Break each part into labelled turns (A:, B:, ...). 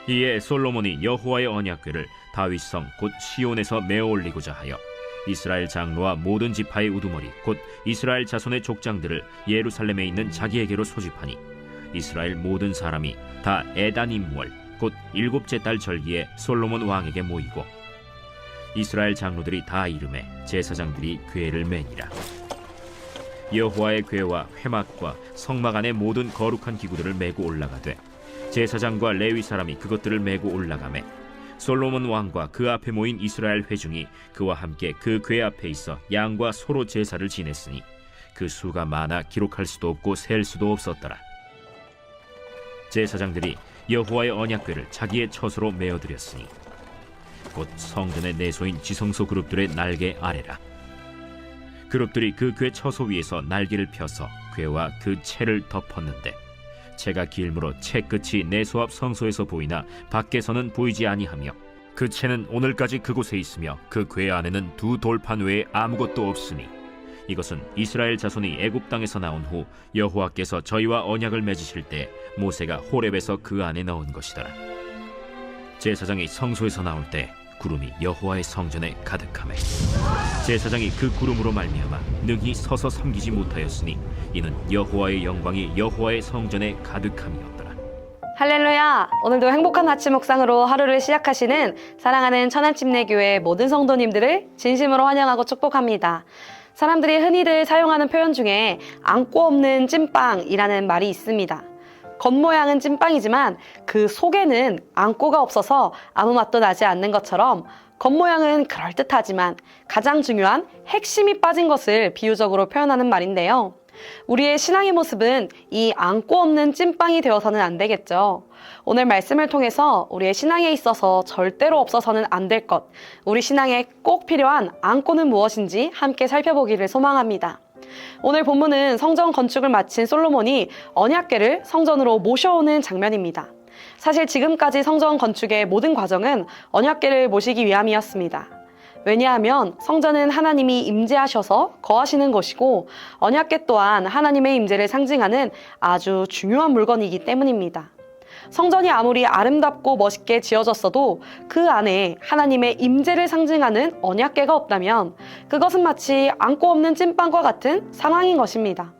A: 이에 솔로몬이 여호와의 언약궤를 다윗성 곧 시온에서 메어 올리고자 하여 이스라엘 장로와 모든 지파의 우두머리 곧 이스라엘 자손의 족장들을 예루살렘에 있는 자기에게로 소집하니 이스라엘 모든 사람이 다 에다님월 곧 일곱째 달 절기에 솔로몬 왕에게 모이고 이스라엘 장로들이 다 이름에 제사장들이 궤를 매니라. 여호와의 궤와 회막과 성막 안의 모든 거룩한 기구들을 메고 올라가되 제사장과 레위 사람이 그것들을 메고 올라가매 솔로몬 왕과 그 앞에 모인 이스라엘 회중이 그와 함께 그 궤 앞에 있어 양과 소로 제사를 지냈으니 그 수가 많아 기록할 수도 없고 셀 수도 없었더라. 제사장들이 여호와의 언약궤를 자기의 처소로 메어드렸으니 곧 성전의 내소인 지성소 그룹들의 날개 아래라. 그룹들이 그 궤 처소 위에서 날개를 펴서 궤와 그 채를 덮었는데 채가 길므로 채 끝이 내소 앞 성소에서 보이나 밖에서는 보이지 아니하며 그 채는 오늘까지 그곳에 있으며 그 궤 안에는 두 돌판 외에 아무것도 없으니 이것은 이스라엘 자손이 애굽 땅에서 나온 후 여호와께서 저희와 언약을 맺으실 때 모세가 호렙에서 그 안에 넣은 것이더라. 제사장이 성소에서 나올 때 구름이 여호와의 성전에 가득하매 제사장이 그 구름으로 말미암아 능히 서서 섬기지 못하였으니 이는 여호와의 영광이 여호와의 성전에 가득함이었더라.
B: 할렐루야! 오늘도 행복한 아침 묵상으로 하루를 시작하시는 사랑하는 천안침례교회 모든 성도님들을 진심으로 환영하고 축복합니다. 사람들이 흔히들 사용하는 표현 중에 안고 없는 찐빵이라는 말이 있습니다. 겉모양은 찐빵이지만 그 속에는 안고가 없어서 아무 맛도 나지 않는 것처럼 겉모양은 그럴듯하지만 가장 중요한 핵심이 빠진 것을 비유적으로 표현하는 말인데요. 우리의 신앙의 모습은 이 안고 없는 찐빵이 되어서는 안 되겠죠. 오늘 말씀을 통해서 우리의 신앙에 있어서 절대로 없어서는 안 될 것, 우리 신앙에 꼭 필요한 안고는 무엇인지 함께 살펴보기를 소망합니다. 오늘 본문은 성전 건축을 마친 솔로몬이 언약궤를 성전으로 모셔오는 장면입니다. 사실 지금까지 성전 건축의 모든 과정은 언약궤를 모시기 위함이었습니다. 왜냐하면 성전은 하나님이 임재하셔서 거하시는 곳이고 언약궤 또한 하나님의 임재를 상징하는 아주 중요한 물건이기 때문입니다. 성전이 아무리 아름답고 멋있게 지어졌어도 그 안에 하나님의 임재를 상징하는 언약궤가 없다면 그것은 마치 안고 없는 찐빵과 같은 상황인 것입니다.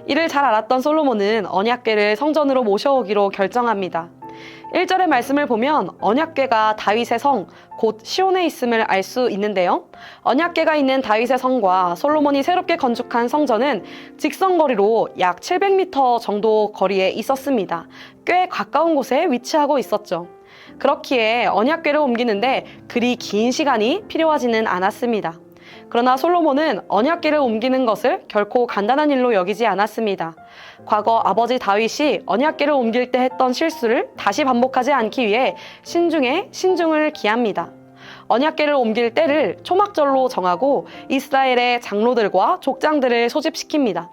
B: 이를 잘 알았던 솔로몬은 언약궤를 성전으로 모셔오기로 결정합니다. 1절의 말씀을 보면 언약궤가 다윗의 성, 곧 시온에 있음을 알 수 있는데요. 언약궤가 있는 다윗의 성과 솔로몬이 새롭게 건축한 성전은 직선거리로 약 700m 정도 거리에 있었습니다. 꽤 가까운 곳에 위치하고 있었죠. 그렇기에 언약궤를 옮기는데 그리 긴 시간이 필요하지는 않았습니다. 그러나 솔로몬은 언약궤를 옮기는 것을 결코 간단한 일로 여기지 않았습니다. 과거 아버지 다윗이 언약궤를 옮길 때 했던 실수를 다시 반복하지 않기 위해 신중에 신중을 기합니다. 언약궤를 옮길 때를 초막절로 정하고 이스라엘의 장로들과 족장들을 소집시킵니다.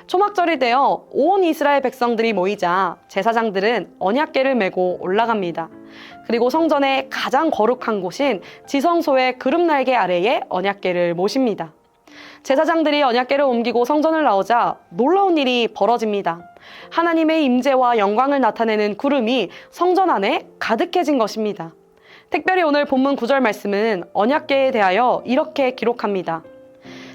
B: 초막절이 되어 온 이스라엘 백성들이 모이자 제사장들은 언약궤를 메고 올라갑니다. 그리고 성전의 가장 거룩한 곳인 지성소의 그룹 날개 아래에 언약궤를 모십니다. 제사장들이 언약궤를 옮기고 성전을 나오자 놀라운 일이 벌어집니다. 하나님의 임재와 영광을 나타내는 구름이 성전 안에 가득해진 것입니다. 특별히 오늘 본문 9절 말씀은 언약궤에 대하여 이렇게 기록합니다.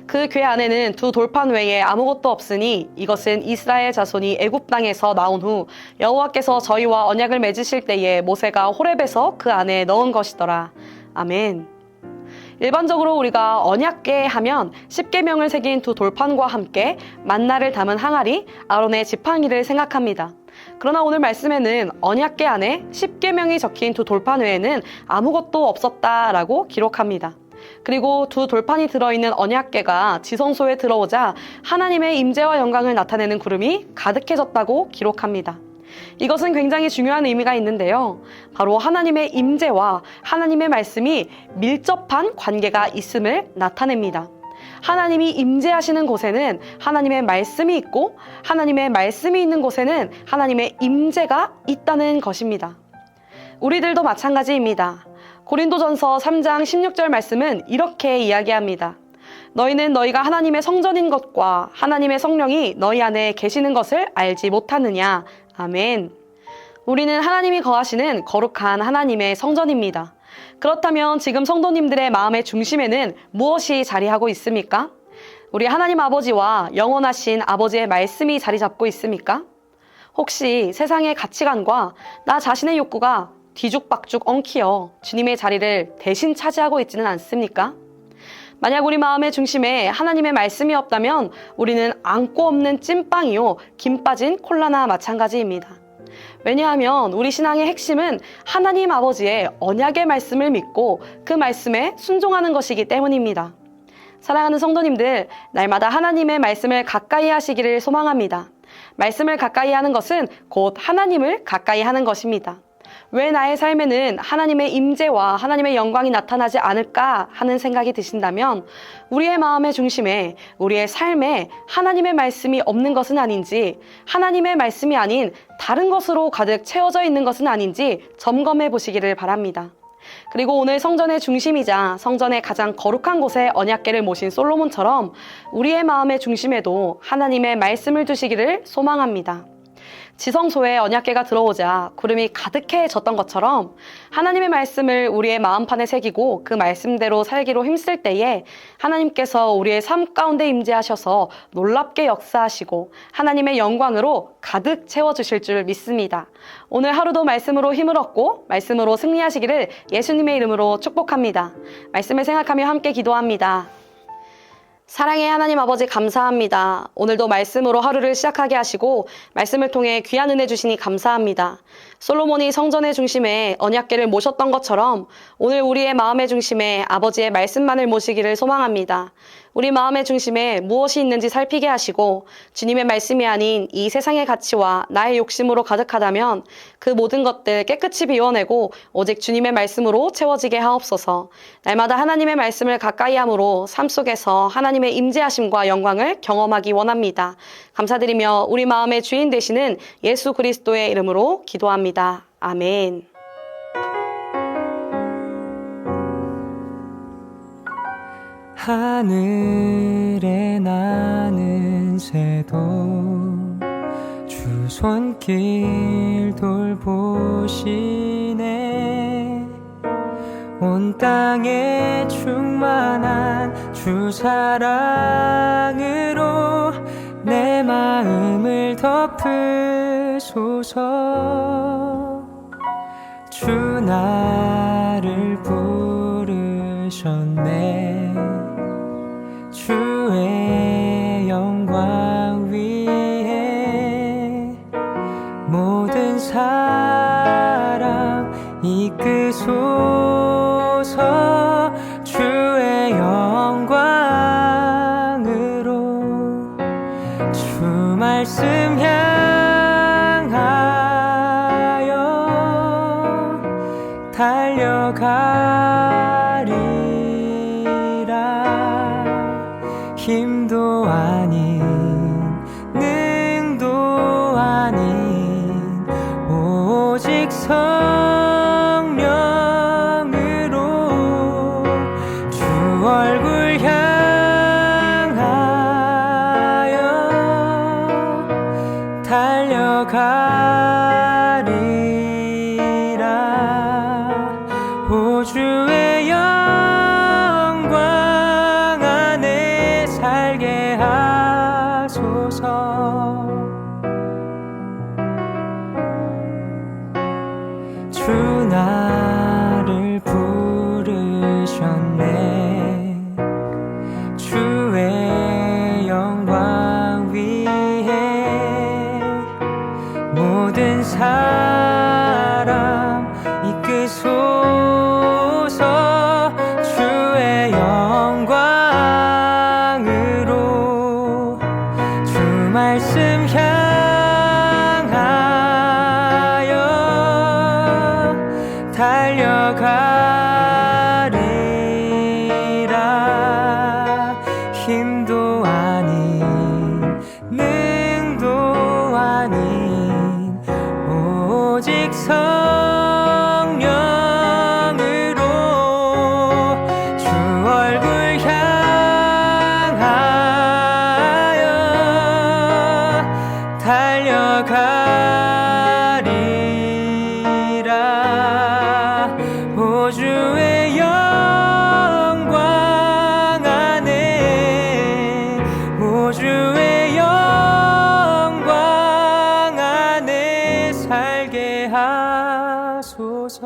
B: 그 궤 안에는 두 돌판 외에 아무것도 없으니 이것은 이스라엘 자손이 애굽 땅에서 나온 후 여호와께서 저희와 언약을 맺으실 때에 모세가 호렙에서 그 안에 넣은 것이더라. 아멘. 일반적으로 우리가 언약궤 하면 십계명을 새긴 두 돌판과 함께 만나를 담은 항아리, 아론의 지팡이를 생각합니다. 그러나 오늘 말씀에는 언약궤 안에 십계명이 적힌 두 돌판 외에는 아무것도 없었다라고 기록합니다. 그리고 두 돌판이 들어있는 언약궤가 지성소에 들어오자 하나님의 임재와 영광을 나타내는 구름이 가득해졌다고 기록합니다. 이것은 굉장히 중요한 의미가 있는데요. 바로 하나님의 임재와 하나님의 말씀이 밀접한 관계가 있음을 나타냅니다. 하나님이 임재하시는 곳에는 하나님의 말씀이 있고 하나님의 말씀이 있는 곳에는 하나님의 임재가 있다는 것입니다. 우리들도 마찬가지입니다. 고린도전서 3장 16절 말씀은 이렇게 이야기합니다. 너희는 너희가 하나님의 성전인 것과 하나님의 성령이 너희 안에 계시는 것을 알지 못하느냐. 아멘. 우리는 하나님이 거하시는 거룩한 하나님의 성전입니다. 그렇다면 지금 성도님들의 마음의 중심에는 무엇이 자리하고 있습니까? 우리 하나님 아버지와 영원하신 아버지의 말씀이 자리 잡고 있습니까? 혹시 세상의 가치관과 나 자신의 욕구가 뒤죽박죽 엉키어 주님의 자리를 대신 차지하고 있지는 않습니까? 만약 우리 마음의 중심에 하나님의 말씀이 없다면 우리는 안고 없는 찐빵이요 김 빠진 콜라나 마찬가지입니다. 왜냐하면 우리 신앙의 핵심은 하나님 아버지의 언약의 말씀을 믿고 그 말씀에 순종하는 것이기 때문입니다. 사랑하는 성도님들, 날마다 하나님의 말씀을 가까이 하시기를 소망합니다. 말씀을 가까이 하는 것은 곧 하나님을 가까이 하는 것입니다. 왜 나의 삶에는 하나님의 임재와 하나님의 영광이 나타나지 않을까 하는 생각이 드신다면 우리의 마음의 중심에 우리의 삶에 하나님의 말씀이 없는 것은 아닌지, 하나님의 말씀이 아닌 다른 것으로 가득 채워져 있는 것은 아닌지 점검해 보시기를 바랍니다. 그리고 오늘 성전의 중심이자 성전의 가장 거룩한 곳에 언약궤를 모신 솔로몬처럼 우리의 마음의 중심에도 하나님의 말씀을 두시기를 소망합니다. 지성소에 언약궤가 들어오자 구름이 가득해졌던 것처럼 하나님의 말씀을 우리의 마음판에 새기고 그 말씀대로 살기로 힘쓸 때에 하나님께서 우리의 삶 가운데 임재하셔서 놀랍게 역사하시고 하나님의 영광으로 가득 채워주실 줄 믿습니다. 오늘 하루도 말씀으로 힘을 얻고 말씀으로 승리하시기를 예수님의 이름으로 축복합니다. 말씀을 생각하며 함께 기도합니다. 사랑의 하나님 아버지 감사합니다. 오늘도 말씀으로 하루를 시작하게 하시고 말씀을 통해 귀한 은혜 주시니 감사합니다. 솔로몬이 성전의 중심에 언약궤를 모셨던 것처럼 오늘 우리의 마음의 중심에 아버지의 말씀만을 모시기를 소망합니다. 우리 마음의 중심에 무엇이 있는지 살피게 하시고 주님의 말씀이 아닌 이 세상의 가치와 나의 욕심으로 가득하다면 그 모든 것들 깨끗이 비워내고 오직 주님의 말씀으로 채워지게 하옵소서. 날마다 하나님의 말씀을 가까이 함으로 삶 속에서 하나님의 임재하심과 영광을 경험하기 원합니다. 감사드리며 우리 마음의 주인 되시는 예수 그리스도의 이름으로 기도합니다. 아멘.
C: 하늘에 나는 새도 주 손길 돌보시네. 온 땅에 충만한 주 사랑으로 내 마음을 덮으소서. 주 나를 부르셨네. 주의 영광 위에 모든 사람 이끄소서. 주의 영광으로 주 말씀 향하여 달려가리라. 힘도 아닌 능도 아닌 오직 성령으로 주 얼굴 향하여 달려가리라. 오 주의 영광 안에 살게 하소서. 주 나를 부르셨네. 주의 영광 위에 모든 사람 이끄소서. 주의 영광으로 주 말씀 향하여 달려가리라. 힘도 아닌 능도 아닌 오직 성령으로 주 얼굴 향하여 달려가리라. 살게 하소서.